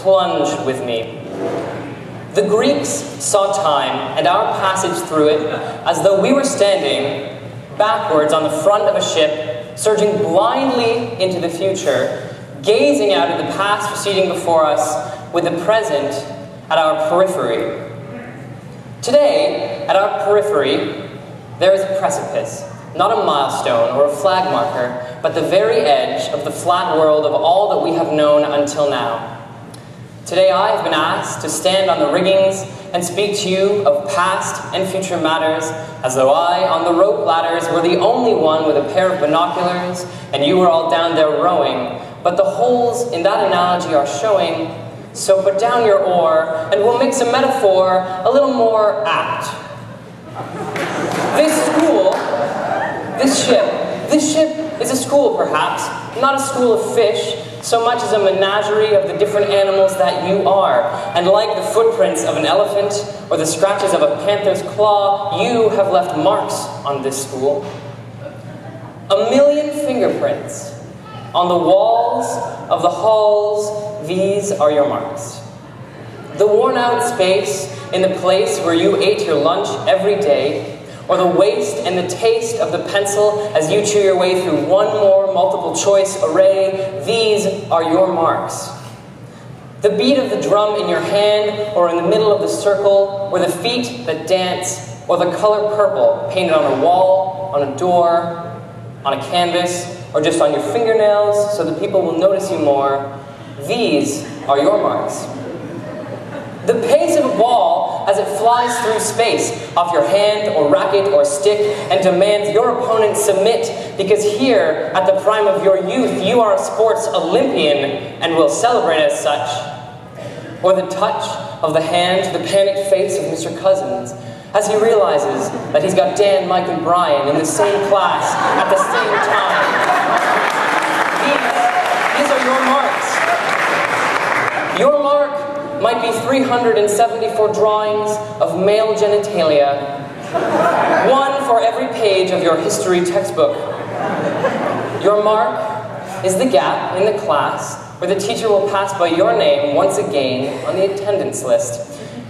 plunge with me. The Greeks saw time and our passage through it as though we were standing backwards on the front of a ship, surging blindly into the future, gazing out at the past proceeding before us with the present at our periphery. Today, at our periphery, there is a precipice, not a milestone or a flag marker, but the very edge of the flat world of all that we have known until now. Today I have been asked to stand on the riggings and speak to you of past and future matters, as though I, on the rope ladders, were the only one with a pair of binoculars, and you were all down there rowing. But the holes in that analogy are showing, so put down your oar, and we'll mix a metaphor a little more apt. This ship is a school perhaps, not a school of fish, so much as a menagerie of the different animals that you are. And like the footprints of an elephant or the scratches of a panther's claw, you have left marks on this school. 1,000,000 fingerprints on the walls of the halls, these are your marks. The worn-out space in the place where you ate your lunch every day, or the waste and the taste of the pencil as you chew your way through one more multiple-choice array, these are your marks. The beat of the drum in your hand, or in the middle of the circle, or the feet that dance, or the color purple painted on a wall, on a door, on a canvas, or just on your fingernails so that people will notice you more, these are your marks. The pace of a ball as it flies through space, off your hand or racket or stick, and demands your opponent submit, because here, at the prime of your youth, you are a sports Olympian and will celebrate as such. Or the touch of the hand to the panicked face of Mr. Cousins, as he realizes that he's got Dan, Mike, and Brian in the same class at the same time. These are your marks. Your mark might be 374 drawings of male genitalia, one for every page of your history textbook. Your mark is the gap in the class where the teacher will pass by your name once again on the attendance list.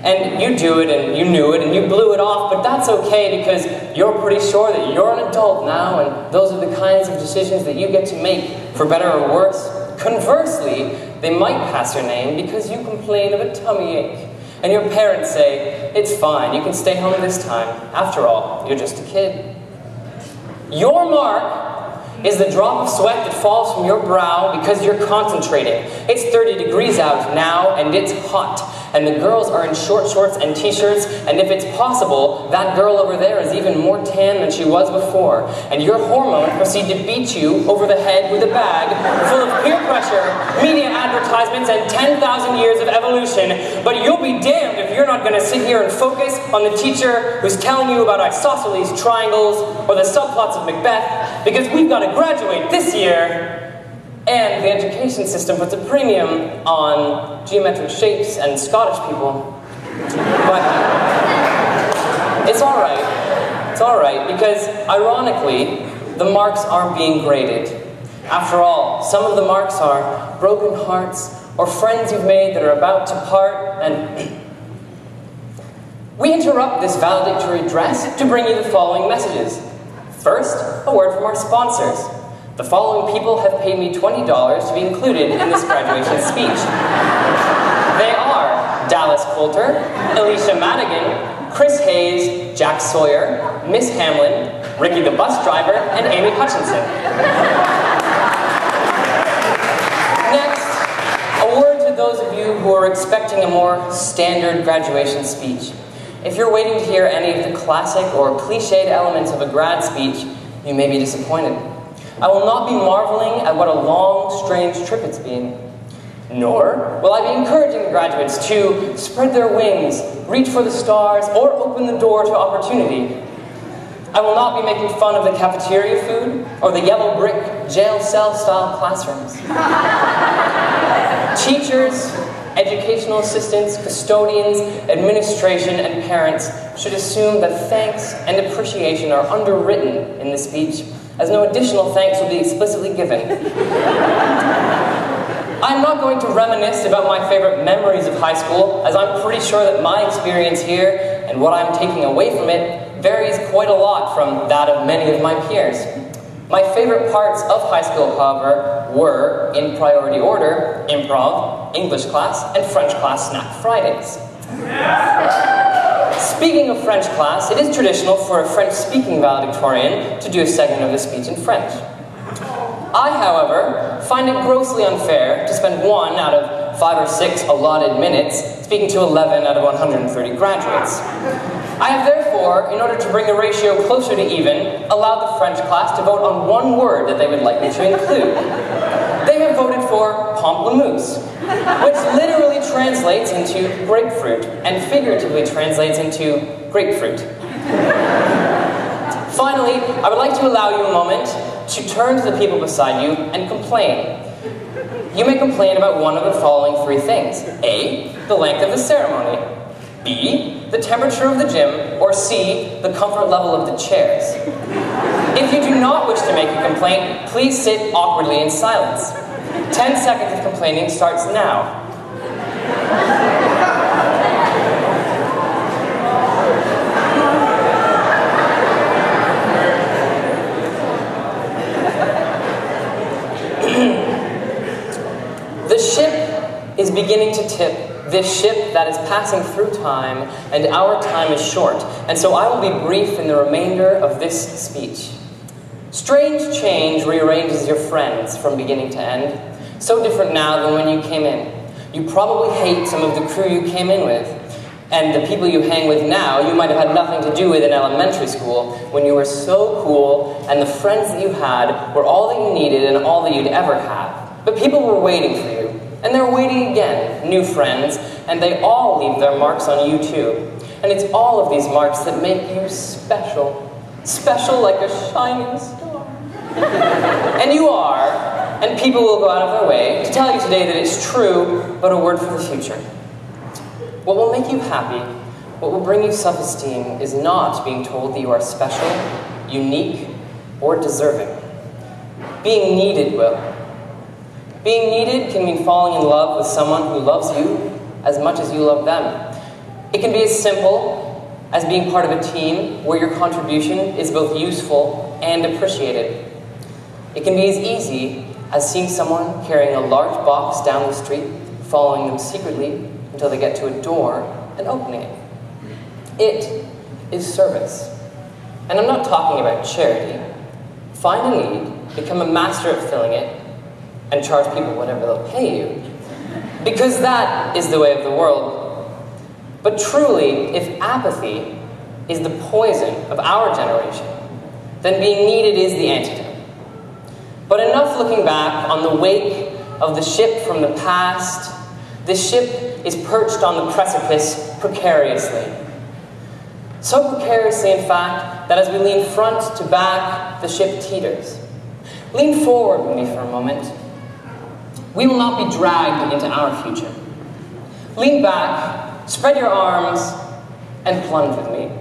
And you do it, and you knew it, and you blew it off, but that's okay because you're pretty sure that you're an adult now, and those are the kinds of decisions that you get to make, for better or worse. Conversely, they might pass your name because you complain of a tummy ache, and your parents say, it's fine, you can stay home this time. After all, you're just a kid. Your mark is the drop of sweat that falls from your brow because you're concentrating. It's 30 degrees out now, and it's hot. And the girls are in short shorts and t-shirts, and if it's possible, that girl over there is even more tan than she was before. And your hormones proceed to beat you over the head with a bag full of peer pressure, media advertisements, and 10,000 years of evolution. But you'll be damned if you're not going to sit here and focus on the teacher who's telling you about isosceles triangles or the subplots of Macbeth, because we've got to graduate this year. And the education system puts a premium on geometric shapes and Scottish people. But it's all right. It's all right, because ironically, the marks aren't being graded. After all, some of the marks are broken hearts or friends you've made that are about to part, and we interrupt this valedictory address to bring you the following messages. First, a word from our sponsors. The following people have paid me $20 to be included in this graduation speech. They are Dallas Coulter, Alicia Madigan, Chris Hayes, Jack Sawyer, Miss Hamlin, Ricky the bus driver, and Amy Hutchinson. Next, a word to those of you who are expecting a more standard graduation speech. If you're waiting to hear any of the classic or cliched elements of a grad speech, you may be disappointed. I will not be marveling at what a long, strange trip it's been. Nor will I be encouraging the graduates to spread their wings, reach for the stars, or open the door to opportunity. I will not be making fun of the cafeteria food or the yellow brick jail cell-style classrooms. Teachers, educational assistants, custodians, administration, and parents should assume that thanks and appreciation are underwritten in the speech, as no additional thanks will be explicitly given. I'm I'm not going to reminisce about my favorite memories of high school, as I'm pretty sure that my experience here and what I'm taking away from it varies quite a lot from that of many of my peers. My favorite parts of high school, however, were, in priority order, improv, English class, and French class snack Fridays. Speaking of French class, it is traditional for a French-speaking valedictorian to do a segment of the speech in French. I, however, find it grossly unfair to spend 1 out of 5 or 6 allotted minutes speaking to 11 out of 130 graduates. I have therefore, in order to bring the ratio closer to even, allowed the French class to vote on 1 word that they would like me to include. They have voted for pamplemousse, which literally translates into grapefruit and figuratively translates into grapefruit. Finally, I would like to allow you a moment to turn to the people beside you and complain. You may complain about one of the following 3 things. A, the length of the ceremony. B, the temperature of the gym. Or C, the comfort level of the chairs. If you do not wish to make a complaint, please sit awkwardly in silence. 10 seconds of complaining starts now. The ship is beginning to tip, this ship that is passing through time, and our time is short, and so I will be brief in the remainder of this speech. Strange change rearranges your friends from beginning to end, so different now than when you came in. You probably hate some of the crew you came in with, and the people you hang with now you might have had nothing to do with in elementary school when you were so cool and the friends that you had were all that you needed and all that you'd ever have. But people were waiting for you, and they're waiting again, new friends, and they all leave their marks on you too. And it's all of these marks that make you special. Special like a shining star. And you are, and people will go out of their way to tell you today that it's true, but a word for the future. What will make you happy, what will bring you self-esteem, is not being told that you are special, unique, or deserving. Being needed will. Being needed can mean falling in love with someone who loves you as much as you love them. It can be as simple as being part of a team where your contribution is both useful and appreciated. It can be as easy as seeing someone carrying a large box down the street, following them secretly until they get to a door and opening it. It is service. And I'm not talking about charity. Find a need, become a master at filling it, and charge people whatever they'll pay you. Because that is the way of the world. But truly, if apathy is the poison of our generation, then being needed is the antidote. But enough looking back on the wake of the ship from the past. This ship is perched on the precipice precariously. So precariously, in fact, that as we lean front to back, the ship teeters. Lean forward with me for a moment. We will not be dragged into our future. Lean back, spread your arms, and plunge with me.